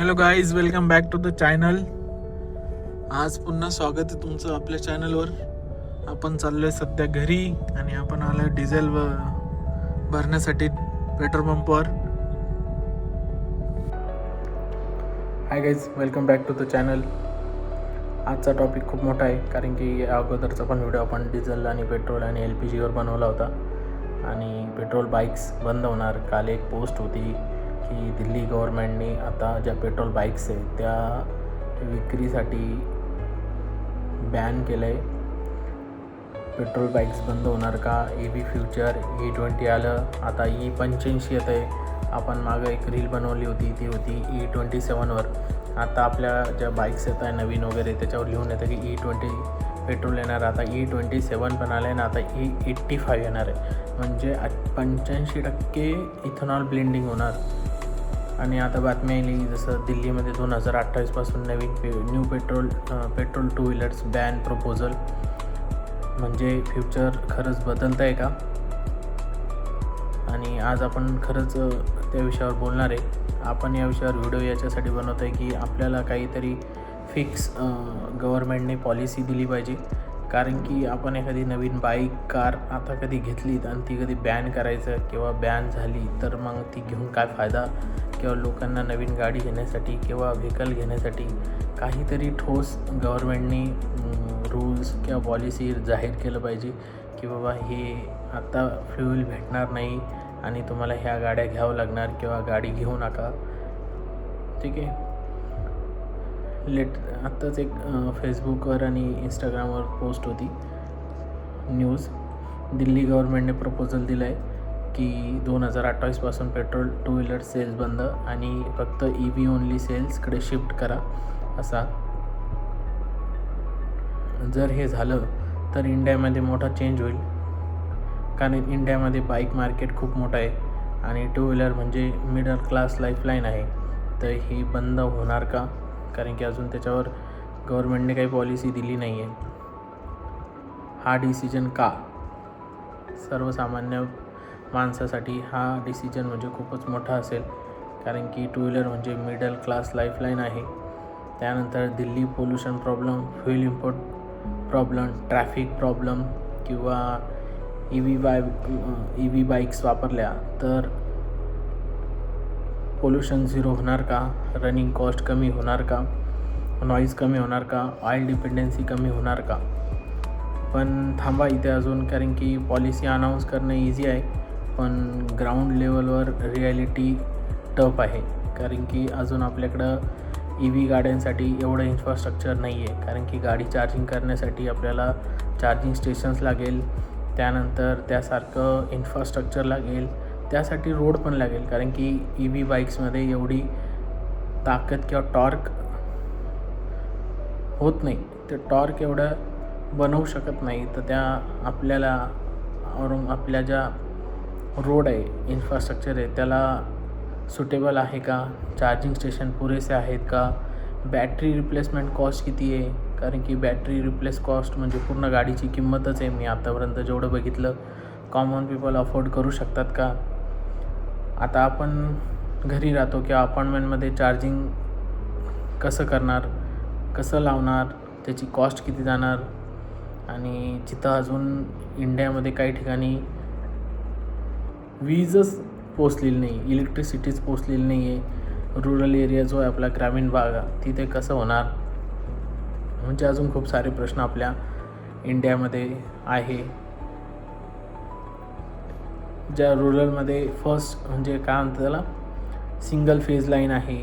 Hello guys, welcome back to the channel. आज पुन्हा स्वागत आहे तुमचं आपल्या चॅनलवर. आपण चाललो आहे सध्या घरी आणि आपण आलो डिझेल भरण्यासाठी पेट्रोल पंपवर. Hi guys, welcome back to the channel. आजचा टॉपिक खूप मोठा आहे, कारण की या अगोदरचा पण व्हिडिओ आपण डिझेल आणि पेट्रोल आणि LPGवर बनवला होता. आणि पेट्रोल बाईक्स बंद होणार. काल एक पोस्ट होती की दिल्ली गव्हर्नमेंटने आता ज्या पेट्रोल बाईक्स आहेत त्या विक्रीसाठी बॅन केलं आहे. पेट्रोल बाईक्स बंद होणार का? EV फ्युचर E20 आलं, आता E85 येतं आहे. आपण मागं एक रील बनवली होती, ती होती E27वर. आता आपल्या ज्या बाईक्स येत आहे नवीन वगैरे त्याच्यावर लिहून येतं की E20 पेट्रोल येणार. आता E27 पण आलं आहे ना, आता E85 येणार आहे. म्हणजे 85% इथेनॉल ब्लेंडिंग होणार. आणि आता बातमी आली जसं दिल्लीमध्ये 2028पासून new petrol two wheelers ban proposal. म्हणजे फ्युचर खरंच बदलतं आहे का? आणि आज आपण खरंच त्या विषयावर बोलणार आहे. आपण या विषयावर व्हिडिओ याच्यासाठी बनवतो आहे की आपल्याला काहीतरी फिक्स गव्हर्नमेंटने पॉलिसी दिली पाहिजे. कारण की आपण एखादी नवीन बाईक कार आता कधी घेतलीत आणि ती कधी बॅन करायचं किंवा बॅन झाली तर मग ती घेऊन काय फायदा? किंवा लोकांना नवीन गाडी घेण्यासाठी किंवा व्हेकल घेण्यासाठी काहीतरी ठोस गव्हर्नमेंटनी रूल्स किंवा पॉलिसी जाहीर केलं पाहिजे की बाबा हे आता फ्युल भेटणार नाही आणि तुम्हाला ह्या गाड्या घ्यावं लागणार किंवा गाडी घेऊ नका. ठीक आहे. आत्ताच एक फेसबुकवर आणि इंस्टाग्रामवर पोस्ट होती न्यूज. दिल्ली गव्हर्नमेंटने प्रपोजल दिलं आहे की 2028पासून पेट्रोल टू व्हीलर सेल्स बंद आणि फक्त EV ओनली सेल्सकडे शिफ्ट करा असा. जर हे झालं तर इंडियामध्ये मोठा चेंज होईल. कारण इंडियामध्ये बाईक मार्केट खूप मोठं आहे आणि टू व्हीलर म्हणजे मिडल क्लास लाईफलाईन आहे. तर ही बंद होणार का? कारण की अजून त्याच्यावर गव्हर्नमेंटने काही पॉलिसी दिली नाही आहे. हा डिसिजन का? सर्वसामान्य माणसासाठी हा डिसिजन म्हणजे खूपच मोठा असेल. कारण की टू व्हीलर म्हणजे मिडल क्लास लाईफलाईन आहे. त्यानंतर Delhi pollution problem, fuel import problem, traffic problem किंवा EV बाईक्स वापरल्या तर पोल्युशन झिरो होणार का? रनिंग कॉस्ट कमी होणार का? नॉईज कमी होणार का? ऑइल डिपेंडन्सी कमी होणार का? पण थांबा इथे अजून, कारण की पॉलिसी अनाऊन्स करणं इझी आहे पण ग्राउंड लेवलवर रिॲलिटी टफ आहे. कारण की अजून आपल्याकडं EV गाड्यांसाठी एवढं इन्फ्रास्ट्रक्चर नाही आहे. कारण की गाडी चार्जिंग करण्यासाठी आपल्याला चार्जिंग स्टेशन्स लागेल, त्यानंतर त्यासारखं इन्फ्रास्ट्रक्चर लागेल, त्यासाठी रोड पण लागेल. कारण की EV बाईक्समध्ये एवढी ताकद किंवा टॉर्क होत नाही. ते टॉर्क एवढं बनवू शकत नाही. तर त्या आपल्या ज्या रोड आहे, इन्फ्रास्ट्रक्चर आहे, त्याला सुटेबल आहे का? चार्जिंग स्टेशन पुरेसे आहेत का? बॅटरी रिप्लेसमेंट कॉस्ट किती आहे? कारण की बॅटरी रिप्लेस कॉस्ट म्हणजे पूर्ण गाडीची किंमतच आहे. मी आतापर्यंत जेवढं बघितलं, कॉमन पीपल अफोर्ड करू शकतात का? आता आपण घरी राहतो किंवा अपार्टमेंटमध्ये चार्जिंग कसं करणार, कसं लावणार, त्याची कॉस्ट किती जाणार? आणि जिथं अजून इंडियामध्ये काही ठिकाणी वीजच पोचलेली नाही, इलेक्ट्रिसिटीच पोचलेली नाही आहे. रुरल एरिया जो आहे आपला ग्रामीण भाग, तिथे कसं होणार? म्हणजे अजून खूप सारे प्रश्न आपल्या इंडियामध्ये आहे. ज्या रुरलमध्ये फर्स्ट म्हणजे काय म्हणतात त्याला, सिंगल फेज लाईन आहे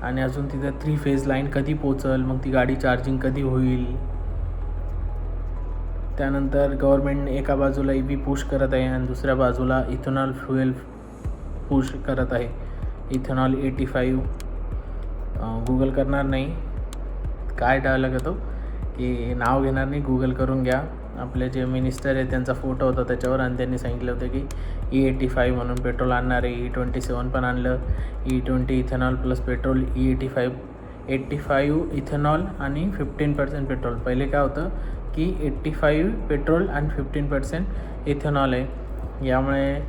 आणि अजून तिथे 3 फेज लाईन कधी पोचल? मग ती गाडी चार्जिंग कधी होईल? त्यानंतर गव्हर्नमेंटने एका बाजूला EV पुश करत आहे आणि दुसऱ्या बाजूला इथेनॉल फ्युएल पुश करत आहे. इथेनॉल 85 गुगल करणार नाही, काय डायलॉग येतो की नाव घेणार नाही, गुगल करून घ्या. आपले जे मिनिस्टर आहे त्यांचा फोटो होता त्याच्यावर आणि त्यांनी सांगितलं होतं की E85 म्हणून पेट्रोल आणणार आहे. E27 पण आणलं. E20 ethanol plus petrol, E85 ethanol आणि 15% पेट्रोल. पहिले काय होतं की 85 पेट्रोल आणि 15% इथेनॉल आहे. यामुळे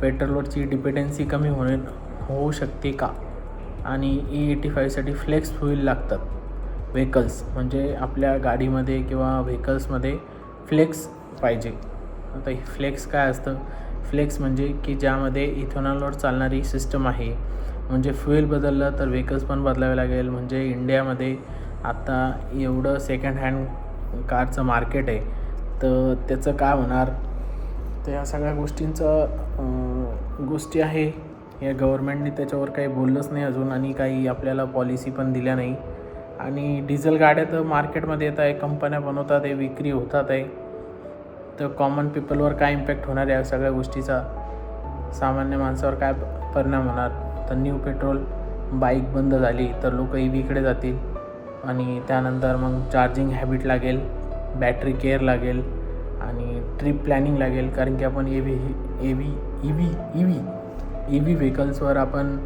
पेट्रोलवरची डिपेंडन्सी कमी होऊ शकते का? आणि E85साठी फ्लेक्स फ्यूल लागतात व्हेकल्स, म्हणजे आपल्या गाडीमध्ये किंवा व्हेकल्समध्ये फ्लेक्स पाहिजे. आता फ्लेक्स काय असतं? फ्लेक्स म्हणजे की ज्यामध्ये इथेनॉलवर चालणारी सिस्टम आहे. म्हणजे फ्यूल बदललं तर व्हेकल्स पण बदलावे लागेल. म्हणजे इंडियामध्ये आता एवढं सेकंड हँड कारचं मार्केट आहे, तर त्याचं काय होणार? तर या सगळ्या गोष्टी आहे. या गव्हर्मेंटने त्याच्यावर काही बोललंच नाही अजून आणि काही आपल्याला पॉलिसी पण दिल्या नाही. आणि डिझेल गाड्या तर मार्केटमध्ये येत आहे, कंपन्या बनवतात आहे, विक्री होतात आहे. तर कॉमन पीपलवर काय इम्पॅक्ट होणार आहे या सगळ्या गोष्टीचा? सामान्य माणसावर काय परिणाम होणार? तर न्यू पेट्रोल बाईक बंद झाली तर लोक EVकडे जातील आणि त्यानंतर मग चार्जिंग हॅबिट लागेल, बॅटरी केअर लागेल आणि ट्रिप प्लॅनिंग लागेल. कारण की आपण EV व्हेकल्सवर आपण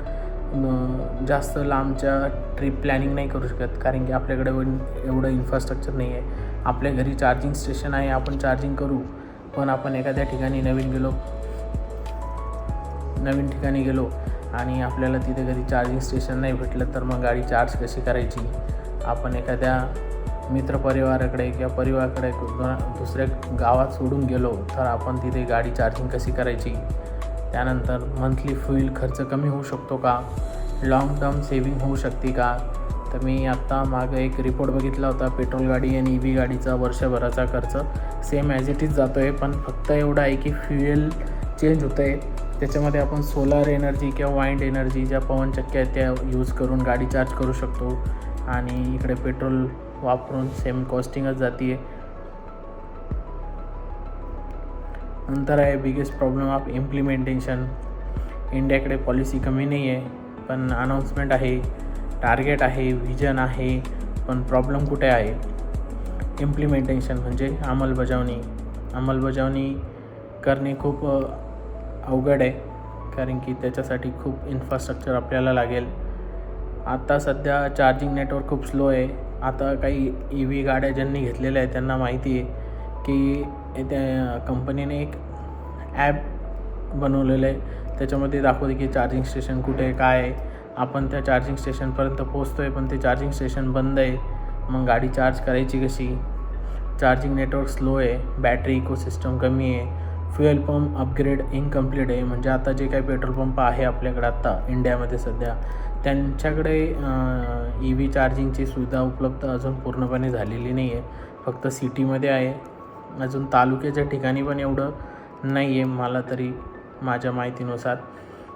जास्त लांबच्या ट्रिप प्लॅनिंग नाही करू शकत, कारण की आपल्याकडे एवढं इन्फ्रास्ट्रक्चर नाही आहे. आपल्या घरी चार्जिंग स्टेशन आहे, आपण चार्जिंग करू, पण आपण एखाद्या ठिकाणी नवीन ठिकाणी गेलो आणि आपल्याला तिथे कधी चार्जिंग स्टेशन नाही भेटलं तर मग गाडी चार्ज कशी करायची? आपण एखाद्या मित्रपरिवाराकडे किंवा परिवाराकडे दुसऱ्या गावात सोडून गेलो तर आपण तिथे गाडी चार्जिंग कशी करायची? त्यानंतर मंथली फ्यूल खर्च कमी होऊ शकतो का? लॉंग टर्म सेविंग होऊ शकते का? तर मी आत्ता मागं एक रिपोर्ट बघितला होता, पेट्रोल गाडी आणि EV गाडीचा वर्षभराचा खर्च सेम ॲज इट इज जातो आहे, पण फक्त एवढं आहे की फ्युएल चेंज होतं आहे. त्याच्यामध्ये आपण सोलार एनर्जी किंवा वाइंड एनर्जी, ज्या पवनचक्क्या आहेत त्या यूज करून गाडी चार्ज करू शकतो आणि इकडे पेट्रोल वापरून सेम कॉस्टिंगच जाते आहे. नंतर आहे बिगेस्ट प्रॉब्लेम ऑफ इम्प्लिमेंटेशन. इंडियाकडे पॉलिसी कमी नाही आहे, पण अनाऊन्समेंट आहे, टार्गेट आहे, विजन आहे, पण प्रॉब्लेम कुठे आहे? इम्प्लिमेंटेशन म्हणजे अंमलबजावणी करणे खूप अवघड आहे, कारण की त्याच्यासाठी खूप इन्फ्रास्ट्रक्चर आपल्याला लागेल. आता सध्या चार्जिंग नेटवर्क खूप स्लो आहे. आता काही EV गाड्या ज्यांनी घेतलेल्या आहेत त्यांना माहिती आहे की त्या कंपनीने एक ॲप बनवलेलं आहे, त्याच्यामध्ये दाखवते की चार्जिंग स्टेशन कुठे आहे, काय आहे. आपण त्या चार्जिंग स्टेशनपर्यंत पोहोचतो आहे, पण ते चार्जिंग स्टेशन बंद आहे. मग गाडी चार्ज करायची कशी? चार्जिंग नेटवर्क स्लो आहे, बॅटरी इकोसिस्टम कमी आहे, फ्युएल पंप अपग्रेड इनकम्प्लीट आहे. म्हणजे आता जे काही पेट्रोल पंप आहे आपल्याकडे आत्ता इंडियामध्ये सध्या, त्यांच्याकडे EV चार्जिंगची सुविधा उपलब्ध अजून पूर्णपणे झालेली नाही आहे. फक्त सिटीमध्ये आहे, अजून तालुक्याच्या ठिकाणी पण एवढं नाही आहे मला तरी माझ्या माहितीनुसार.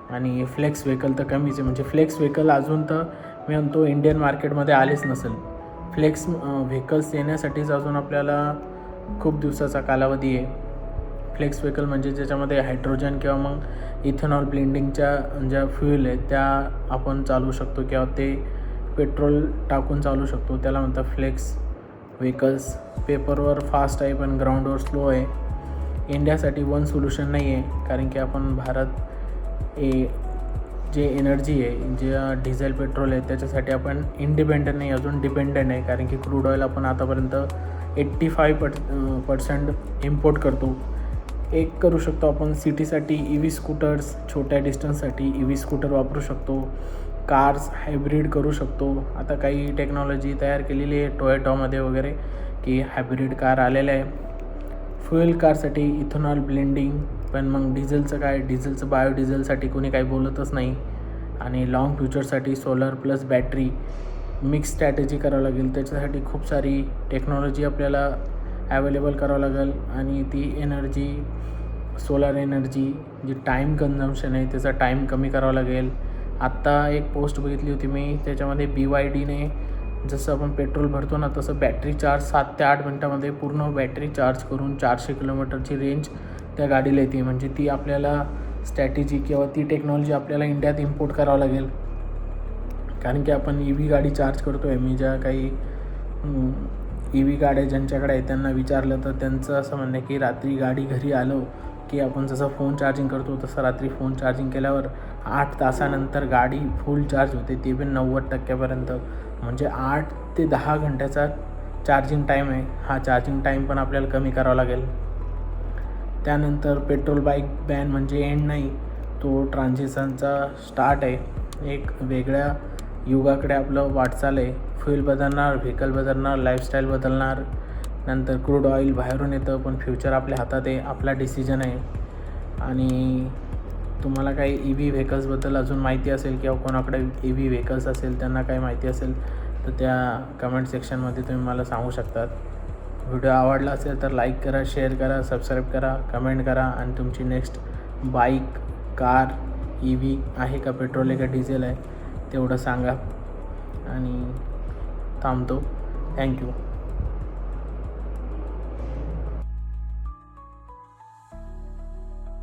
आणि फ्लेक्स व्हेकल तर कमीच आहे. म्हणजे फ्लेक्स व्हेकल अजून तर मी म्हणतो इंडियन मार्केटमध्ये आलेच नसेल. फ्लेक्स व्हेकल्स येण्यासाठीच अजून आपल्याला खूप दिवसाचा कालावधी आहे. फ्लेक्स व्हेकल म्हणजे ज्याच्यामध्ये हायड्रोजन किंवा मग इथेनॉल ब्लेंडिंगच्या ज्या फ्यूल आहेत त्या आपण चालवू शकतो किंवा ते पेट्रोल टाकून चालवू शकतो, त्याला म्हणतात फ्लेक्स व्हेकल्स. पेपरवर फास्ट आहे पण ग्राउंडवर स्लो आहे. इंडियासाठी वन सोल्युशन नाही आहे, कारण की आपण भारत जे एनर्जी आहे, जे डिझेल पेट्रोल आहे त्याच्यासाठी आपण इंडिपेंडंट नाही, अजून डिपेंडंट आहे. कारण की क्रूड ऑइल आपण आतापर्यंत 85% इम्पोर्ट करतो. एक करू शकतो आपण सिटीसाठी EV स्कूटर्स, छोट्या डिस्टन्ससाठी EV स्कूटर वापरू शकतो. कार्स हायब्रिड करू शकतो. आता काही टेक्नॉलॉजी तयार केलेली आहे टोयोटामध्ये वगैरे, की हायब्रिड कार आलेल्या आहे. फ्युएल कारसाठी इथेनॉल ब्लेंडिंग, पण मग डिझेलचं काय? डिझेलचं बायोडिझेलसाठी कोणी काही बोलतच नाही. आणि लाँग फ्युचरसाठी solar plus battery mix strategy करावं लागेल. त्याच्यासाठी खूप सारी टेक्नॉलॉजी आपल्याला ॲवेलेबल करावं लागेल आणि ती एनर्जी, सोलार एनर्जी जी टाईम कन्झम्पशन आहे त्याचा टाईम कमी करावा लागेल. आत्ता एक पोस्ट बघितली होती मी, त्याच्यामध्ये BYDने जसं आपण पेट्रोल भरतो ना तसं बॅटरी चार्ज 7 ते 8 मिनटामध्ये पूर्ण बॅटरी चार्ज करून 400 किलोमीटरची रेंज त्या गाडीला येते. म्हणजे ती आपल्याला स्ट्रॅटेजी किंवा ती टेक्नॉलॉजी आपल्याला इंडियात इम्पोर्ट करावं लागेल. कारण की आपण EV गाडी चार्ज करतो आहे. मी ज्या काही EV गाड्या ज्यांच्याकडे आहे त्यांना विचारलं तर त्यांचं असं म्हणणं आहे की रात्री गाडी घरी आलो की आपण जसं फोन चार्जिंग करतो तसं रात्री फोन चार्जिंग केल्यावर 8 तासानंतर गाडी फुल चार्ज होते, ते पण 90% म्हणजे 8 ते 10 घंट्याचा चार्जिंग टाईम आहे. हा चार्जिंग टाईम पण आपल्याला कमी करावा लागेल. त्यानंतर पेट्रोल बाईक बॅन म्हणजे एंड नाही, तो ट्रान्झिशनचा स्टार्ट आहे. एक वेगळ्या युगाकडे आपलं वाटचाल आहे. फ्युल बदलणार, व्हेकल बदलणार, लाईफस्टाईल बदलणार, नंतर क्रूड ऑइल बाहेरून येतं, पण फ्युचर आपल्या हातात आहे, आपला डिसिजन आहे. आणि तुम्हाला काही EV व्हेकल्सबद्दल अजून माहिती असेल किंवा कोणाकडे EV व्हेकल्स असेल, त्यांना काही माहिती असेल तर त्या कमेंट सेक्शनमध्ये तुम्ही मला सांगू शकतात. व्हिडिओ आवडला असेल तर लाईक करा, शेअर करा, सबस्क्राईब करा, कमेंट करा आणि तुमची नेक्स्ट बाईक, कार EV आहे का, पेट्रोल आहे का डिझेल आहे तेवढं सांगा. आणि थांबतो. थँक्यू.